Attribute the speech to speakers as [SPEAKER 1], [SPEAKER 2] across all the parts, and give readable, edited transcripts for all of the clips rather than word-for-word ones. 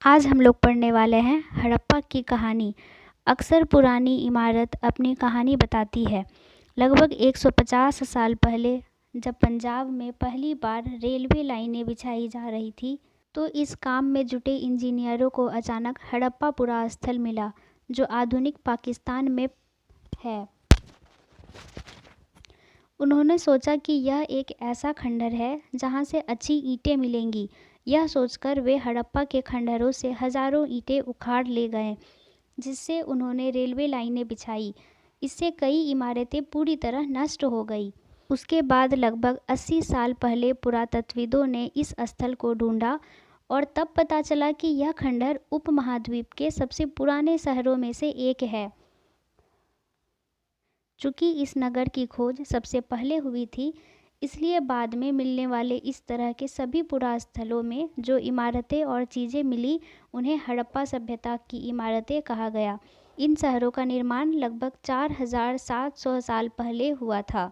[SPEAKER 1] आज हम लोग पढ़ने वाले हैं हड़प्पा की कहानी। अक्सर पुरानी इमारत अपनी कहानी बताती है। लगभग 150 साल पहले जब पंजाब में पहली बार रेलवे लाइनें बिछाई जा रही थी, तो इस काम में जुटे इंजीनियरों को अचानक हड़प्पा पुरा स्थल मिला, जो आधुनिक पाकिस्तान में है। उन्होंने सोचा कि यह एक ऐसा खंडर है जहां से अच्छी ईंटें मिलेंगी। यह सोचकर वे हड़प्पा के खंडहरों से हजारों ईंटें उखाड़ ले गए, जिससे उन्होंने रेलवे लाइनें बिछाई। इससे कई इमारतें पूरी तरह नष्ट हो गई। उसके बाद लगभग 80 साल पहले पुरातत्वविदों ने इस स्थल को ढूंढा और तब पता चला कि यह खंडहर उपमहाद्वीप के सबसे पुराने शहरों में से एक है। चूँकि इस नगर की खोज सबसे पहले हुई थी, इसलिए बाद में मिलने वाले इस तरह के सभी पुरास्थलों में जो इमारतें और चीज़ें मिली, उन्हें हड़प्पा सभ्यता की इमारतें कहा गया। इन शहरों का निर्माण लगभग 4700 साल पहले हुआ था।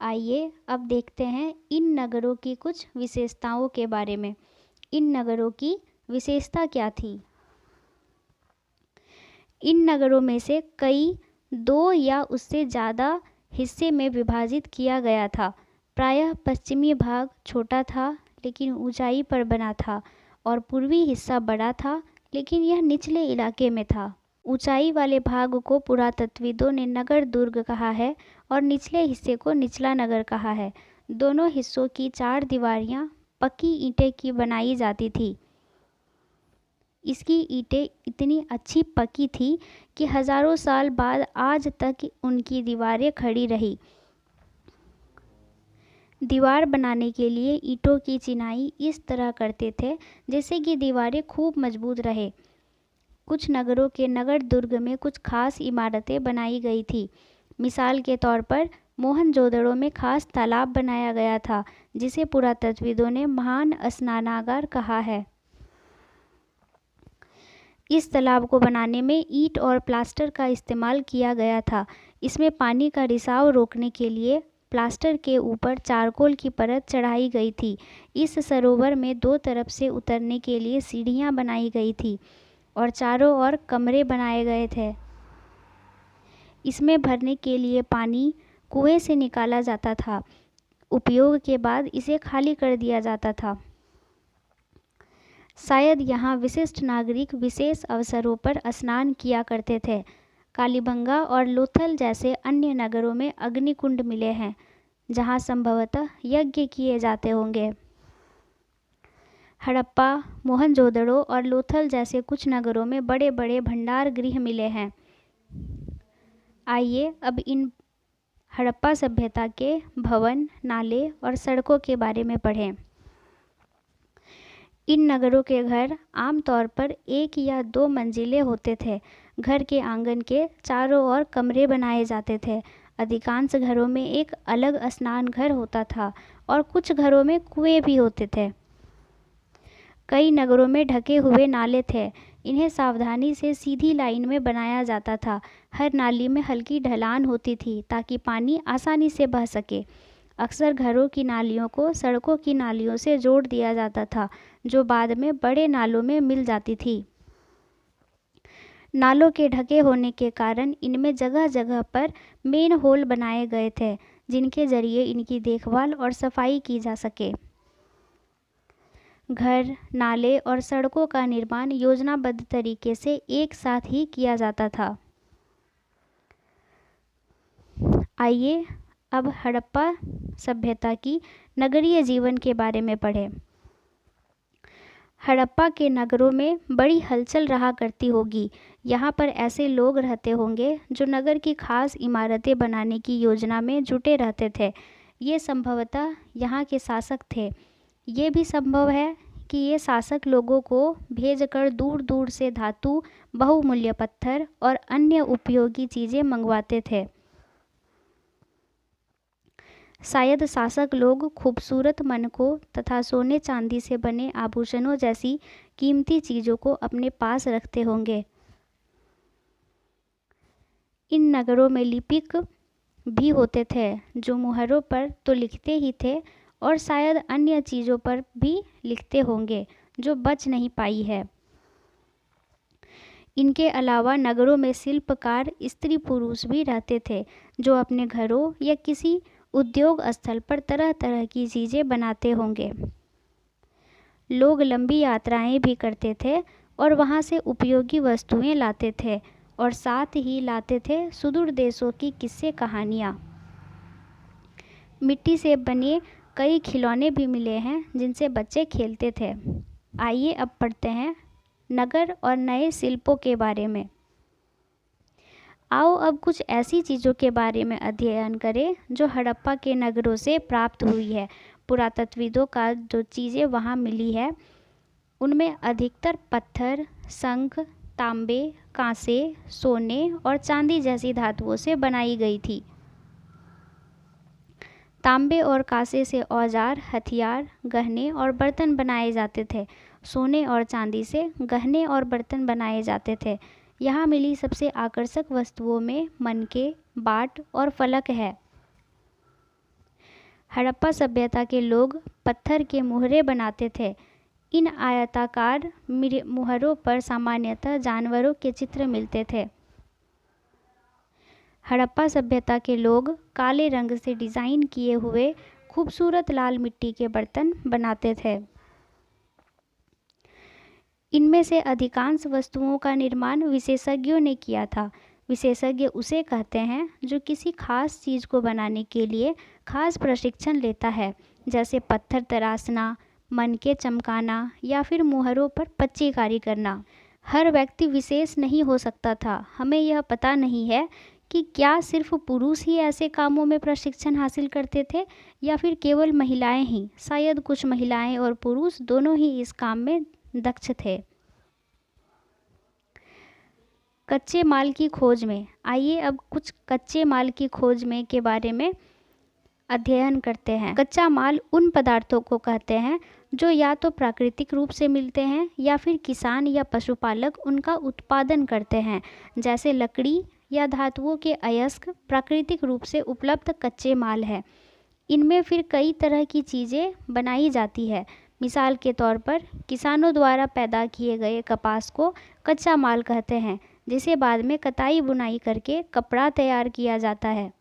[SPEAKER 1] आइए अब देखते हैं इन नगरों की कुछ विशेषताओं के बारे में। इन नगरों की विशेषता क्या थी? इन नगरों में से कई 2 या उससे ज़्यादा हिस्से में विभाजित किया गया था। प्रायः पश्चिमी भाग छोटा था लेकिन ऊंचाई पर बना था, और पूर्वी हिस्सा बड़ा था लेकिन यह निचले इलाके में था। ऊंचाई वाले भाग को पुरातत्वविदों ने नगर दुर्ग कहा है और निचले हिस्से को निचला नगर कहा है। दोनों हिस्सों की 4 दीवारियाँ पक्की ईंटें की बनाई जाती थी। इसकी ईंटें इतनी अच्छी पकी थी कि हजारों साल बाद आज तक उनकी दीवारें खड़ी रही। दीवार बनाने के लिए ईंटों की चिनाई इस तरह करते थे जैसे कि दीवारें खूब मजबूत रहे। कुछ नगरों के नगर दुर्ग में कुछ खास इमारतें बनाई गई थी। मिसाल के तौर पर मोहनजोदड़ो में खास तालाब बनाया गया था, जिसे पुरातत्वविदों ने महान स्नानागार कहा है। इस तालाब को बनाने में ईंट और प्लास्टर का इस्तेमाल किया गया था। इसमें पानी का रिसाव रोकने के लिए प्लास्टर के ऊपर चारकोल की परत चढ़ाई गई थी। इस सरोवर में 2 तरफ से उतरने के लिए सीढ़ियां बनाई गई थी और चारों ओर कमरे बनाए गए थे। इसमें भरने के लिए पानी कुएं से निकाला जाता था। उपयोग के बाद इसे खाली कर दिया जाता था। शायद यहाँ विशिष्ट नागरिक विशेष अवसरों पर स्नान किया करते थे। कालीबंगा और लोथल जैसे अन्य नगरों में अग्निकुंड मिले हैं, जहाँ संभवतः यज्ञ किए जाते होंगे। हड़प्पा, मोहनजोदड़ो और लोथल जैसे कुछ नगरों में बड़े बड़े भंडार गृह मिले हैं। आइए अब इन हड़प्पा सभ्यता के भवन, नाले और सड़कों के बारे में पढ़ें। इन नगरों के घर आमतौर पर 1 या 2 मंजिले होते थे। घर के आंगन के चारों ओर कमरे बनाए जाते थे। अधिकांश घरों में एक अलग स्नान घर होता था और कुछ घरों में कुएं भी होते थे। कई नगरों में ढके हुए नाले थे। इन्हें सावधानी से सीधी लाइन में बनाया जाता था। हर नाली में हल्की ढलान होती थी ताकि पानी आसानी से बह सके। अक्सर घरों की नालियों को सड़कों की नालियों से जोड़ दिया जाता था, जो बाद में बड़े नालों में मिल जाती थी। नालों के ढके होने के कारण इनमें जगह जगह पर मेन होल बनाए गए थे, जिनके जरिए इनकी देखभाल और सफाई की जा सके। घर, नाले और सड़कों का निर्माण योजनाबद्ध तरीके से एक साथ ही किया जाता था। आइए अब हड़प्पा सभ्यता की नगरीय जीवन के बारे में पढ़ें। हड़प्पा के नगरों में बड़ी हलचल रहा करती होगी। यहाँ पर ऐसे लोग रहते होंगे जो नगर की खास इमारतें बनाने की योजना में जुटे रहते थे। ये संभवतः यहाँ के शासक थे। ये भी संभव है कि ये शासक लोगों को भेजकर दूर दूर से धातु, बहुमूल्य पत्थर और अन्य उपयोगी चीज़ें मंगवाते थे। शायद शासक लोग खूबसूरत मनकों तथा सोने चांदी से बने आभूषणों जैसी कीमती चीज़ों को अपने पास रखते होंगे। इन नगरों में लिपिक भी होते थे, जो मुहरों पर तो लिखते ही थे और शायद अन्य चीज़ों पर भी लिखते होंगे जो बच नहीं पाई है। इनके अलावा नगरों में शिल्पकार स्त्री पुरुष भी रहते थे जो अपने घरों या किसी उद्योग स्थल पर तरह तरह की चीज़ें बनाते होंगे। लोग लंबी यात्राएं भी करते थे और वहां से उपयोगी वस्तुएं लाते थे और साथ ही लाते थे सुदूर देशों की किस्से कहानियाँ। मिट्टी से बने कई खिलौने भी मिले हैं जिनसे बच्चे खेलते थे। आइए अब पढ़ते हैं नगर और नए शिल्पों के बारे में। आओ अब कुछ ऐसी चीज़ों के बारे में अध्ययन करें जो हड़प्पा के नगरों से प्राप्त हुई है। पुरातत्वविदों का जो चीज़ें वहाँ मिली है उनमें अधिकतर पत्थर, शंख, तांबे, कांसे, सोने और चांदी जैसी धातुओं से बनाई गई थी। तांबे और कांसे से औजार, हथियार, गहने और बर्तन बनाए जाते थे। सोने और चांदी से गहने और बर्तन बनाए जाते थे। यहाँ मिली सबसे आकर्षक वस्तुओं में मनके, बाट और फलक है। हड़प्पा सभ्यता के लोग पत्थर के मुहरे बनाते थे। इन आयताकार मुहरों पर सामान्यतः जानवरों के चित्र मिलते थे। हड़प्पा सभ्यता के लोग काले रंग से डिज़ाइन किए हुए खूबसूरत लाल मिट्टी के बर्तन बनाते थे। इनमें से अधिकांश वस्तुओं का निर्माण विशेषज्ञों ने किया था। विशेषज्ञ उसे कहते हैं जो किसी खास चीज़ को बनाने के लिए खास प्रशिक्षण लेता है, जैसे पत्थर तराशना, मनके चमकाना या फिर मुहरों पर पच्चीकारी करना। हर व्यक्ति विशेष नहीं हो सकता था। हमें यह पता नहीं है कि क्या सिर्फ पुरुष ही ऐसे कामों में प्रशिक्षण हासिल करते थे या फिर केवल महिलाएं ही। शायद कुछ महिलाएं और पुरुष दोनों ही इस काम में दक्ष थे। कच्चे माल की खोज में। आइए अब कुछ कच्चे माल की खोज में के बारे में अध्ययन करते हैं। कच्चा माल उन पदार्थों को कहते हैं जो या तो प्राकृतिक रूप से मिलते हैं या फिर किसान या पशुपालक उनका उत्पादन करते हैं, जैसे लकड़ी या धातुओं के अयस्क प्राकृतिक रूप से उपलब्ध कच्चे माल है। इनमें फिर कई तरह की चीज़ें बनाई जाती है। मिसाल के तौर पर किसानों द्वारा पैदा किए गए कपास को कच्चा माल कहते हैं, जिसे बाद में कताई बुनाई करके कपड़ा तैयार किया जाता है।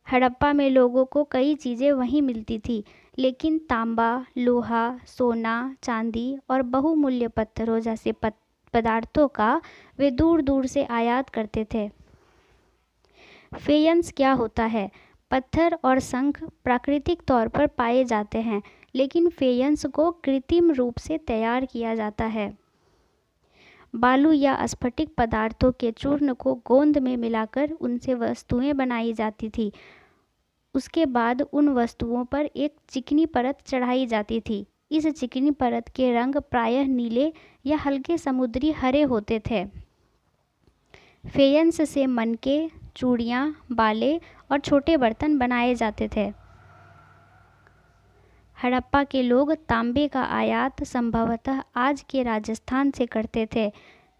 [SPEAKER 1] हड़प्पा में लोगों को कई चीज़ें वहीं मिलती थी, लेकिन तांबा, लोहा, सोना, चांदी और बहुमूल्य पत्थरों जैसे पदार्थों का वे दूर दूर से आयात करते थे। फेयंस क्या होता है? पत्थर और शंख प्राकृतिक तौर पर पाए जाते हैं, लेकिन फेयंस को कृत्रिम रूप से तैयार किया जाता है। बालू या स्फटिक पदार्थों के चूर्ण को गोंद में मिलाकर उनसे वस्तुएं बनाई जाती थी। उसके बाद उन वस्तुओं पर एक चिकनी परत चढ़ाई जाती थी। इस चिकनी परत के रंग प्रायः नीले या हल्के समुद्री हरे होते थे। फेयंस से मनके, चूड़ियाँ, बाले और छोटे बर्तन बनाए जाते थे। हड़प्पा के लोग तांबे का आयात संभवतः आज के राजस्थान से करते थे।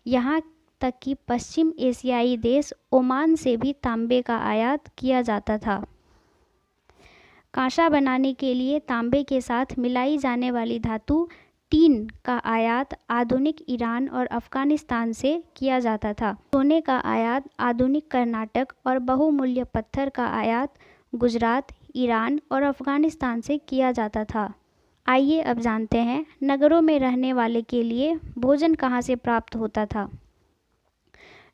[SPEAKER 1] यहाँ तक कि पश्चिम एशियाई देश ओमान से भी तांबे का आयात किया जाता था। कांसा बनाने के लिए तांबे के साथ मिलाई जाने वाली धातु टीन का आयात आधुनिक ईरान और अफ़गानिस्तान से किया जाता था। सोने का आयात आधुनिक कर्नाटक और बहुमूल्य पत्थर का आयात गुजरात, ईरान और अफ़गानिस्तान से किया जाता था। आइए अब जानते हैं नगरों में रहने वाले के लिए भोजन कहाँ से प्राप्त होता था।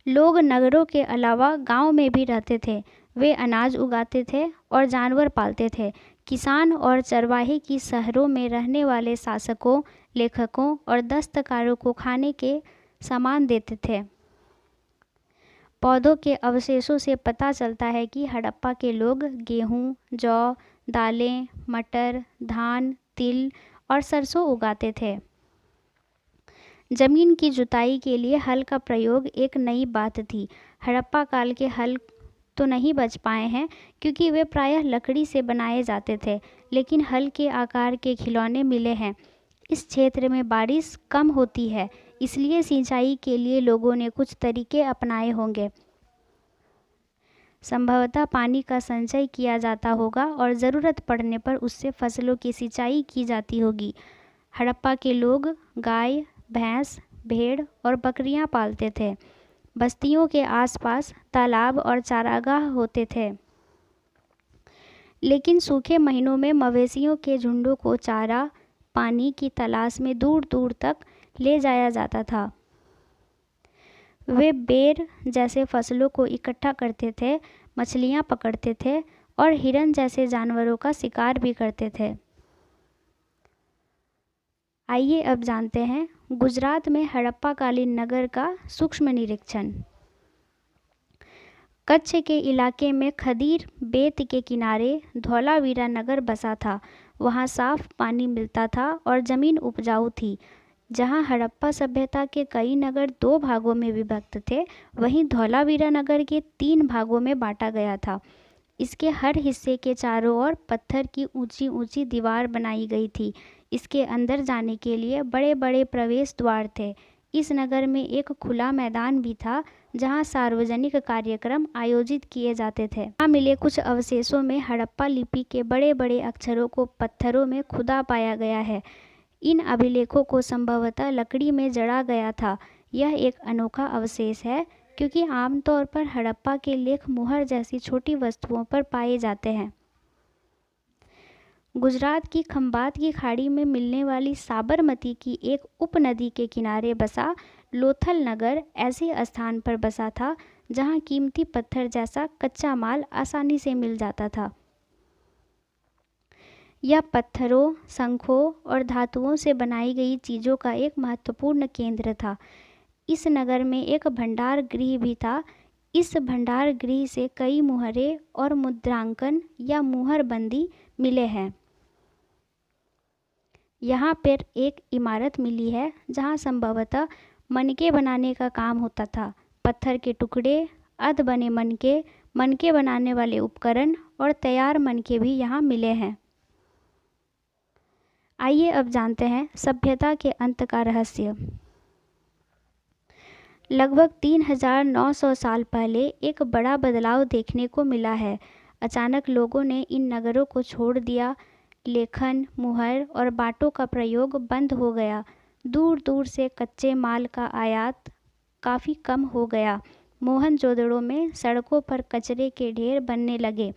[SPEAKER 1] लोग नगरों के अलावा गांव में भी रहते थे। वे अनाज उगाते थे और जानवर पालते थे। किसान और चरवाहे की शहरों में रहने वाले शासकों, लेखकों और दस्तकारों को खाने के सामान देते थे। पौधों के अवशेषों से पता चलता है कि हड़प्पा के लोग गेहूं, जौ, दालें, मटर, धान, तिल और सरसों उगाते थे। जमीन की जुताई के लिए हल का प्रयोग एक नई बात थी। हड़प्पा काल के हल तो नहीं बच पाए हैं क्योंकि वे प्रायः लकड़ी से बनाए जाते थे, लेकिन हल के आकार के खिलौने मिले हैं। इस क्षेत्र में बारिश कम होती है, इसलिए सिंचाई के लिए लोगों ने कुछ तरीके अपनाए होंगे। संभवतः पानी का संचय किया जाता होगा और ज़रूरत पड़ने पर उससे फसलों की सिंचाई की जाती होगी। हड़प्पा के लोग गाय, भैंस, भेड़ और बकरियां पालते थे। बस्तियों के आसपास तालाब और चारागाह होते थे, लेकिन सूखे महीनों में मवेशियों के झुंडों को चारा पानी की तलाश में दूर दूर तक ले जाया जाता था। वे बेर जैसे फसलों को इकट्ठा करते थे, मछलियां पकड़ते थे और हिरन जैसे जानवरों का शिकार भी करते थे। आइए अब जानते हैं गुजरात में हड़प्पा कालीन नगर का सूक्ष्म निरीक्षण। कच्छ के इलाके में खदीर बेत के किनारे धौलावीरा नगर बसा था। वहाँ साफ पानी मिलता था और ज़मीन उपजाऊ थी। जहाँ हड़प्पा सभ्यता के कई नगर 2 भागों में विभक्त थे, वहीं धौलावीरा नगर के 3 भागों में बांटा गया था। इसके हर हिस्से के चारों ओर पत्थर की ऊंची ऊंची दीवार बनाई गई थी। इसके अंदर जाने के लिए बड़े बड़े प्रवेश द्वार थे। इस नगर में एक खुला मैदान भी था जहां सार्वजनिक कार्यक्रम आयोजित किए जाते थे। यहाँ मिले कुछ अवशेषों में हड़प्पा लिपि के बड़े बड़े अक्षरों को पत्थरों में खुदा पाया गया है। इन अभिलेखों को संभवतः लकड़ी में जड़ा गया था। यह एक अनोखा अवशेष है क्योंकि आमतौर पर हड़प्पा के लेख मुहर जैसी छोटी वस्तुओं पर पाए जाते हैं। गुजरात की खंबात की खाड़ी में मिलने वाली साबरमती की एक उपनदी के किनारे बसा लोथल नगर ऐसे स्थान पर बसा था जहां कीमती पत्थर जैसा कच्चा माल आसानी से मिल जाता था। यह पत्थरों, शंखों और धातुओं से बनाई गई चीज़ों का एक महत्वपूर्ण केंद्र था। इस नगर में एक भंडार गृह भी था। इस भंडार गृह से कई मुहरे और मुद्रांकन या मुहरबंदी मिले हैं। यहाँ पर एक इमारत मिली है जहाँ संभवतः मनके बनाने का काम होता था। पत्थर के टुकड़े, अध बने मनके बनाने वाले उपकरण और तैयार मनके भी यहाँ मिले हैं। आइए अब जानते हैं सभ्यता के अंत का रहस्य। लगभग 3900 साल पहले एक बड़ा बदलाव देखने को मिला है। अचानक लोगों ने इन नगरों को छोड़ दिया। लेखन, मुहर और बाटों का प्रयोग बंद हो गया। दूर दूर से कच्चे माल का आयात काफ़ी कम हो गया। मोहनजोदड़ो में सड़कों पर कचरे के ढेर बनने लगे।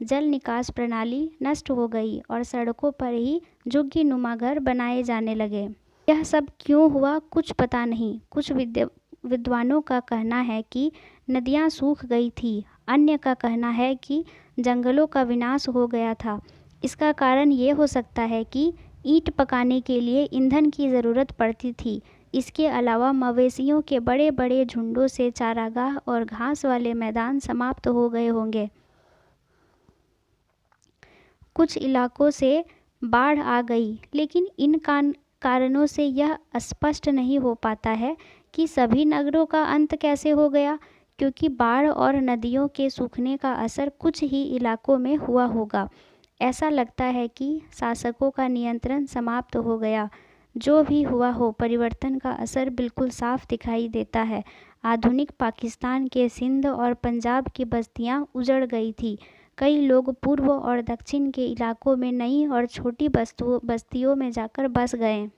[SPEAKER 1] जल निकास प्रणाली नष्ट हो गई और सड़कों पर ही झुग्गी नुमा घर बनाए जाने लगे। यह सब क्यों हुआ कुछ पता नहीं। कुछ विद्वानों का कहना है कि नदियाँ सूख गई थी। अन्य का कहना है कि जंगलों का विनाश हो गया था। इसका कारण ये हो सकता है कि ईंट पकाने के लिए ईंधन की ज़रूरत पड़ती थी। इसके अलावा मवेशियों के बड़े बड़े झुंडों से चारागाह और घास वाले मैदान समाप्त हो गए होंगे। कुछ इलाकों से बाढ़ आ गई, लेकिन इन कारणों से यह स्पष्ट नहीं हो पाता है कि सभी नगरों का अंत कैसे हो गया, क्योंकि बाढ़ और नदियों के सूखने का असर कुछ ही इलाकों में हुआ होगा। ऐसा लगता है कि शासकों का नियंत्रण समाप्त हो गया। जो भी हुआ हो, परिवर्तन का असर बिल्कुल साफ दिखाई देता है। आधुनिक पाकिस्तान के सिंध और पंजाब की बस्तियां उजड़ गई थी। कई लोग पूर्व और दक्षिण के इलाकों में नई और छोटी बस्तियों में जाकर बस गए।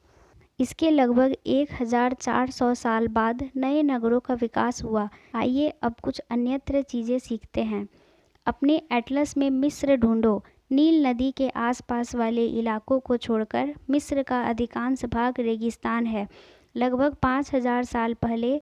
[SPEAKER 1] इसके लगभग 1400 साल बाद नए नगरों का विकास हुआ। आइए अब कुछ अन्यत्र चीज़ें सीखते हैं। अपने एटलस में मिस्र ढूंढो। नील नदी के आसपास वाले इलाकों को छोड़कर मिस्र का अधिकांश भाग रेगिस्तान है। लगभग 5000 साल पहले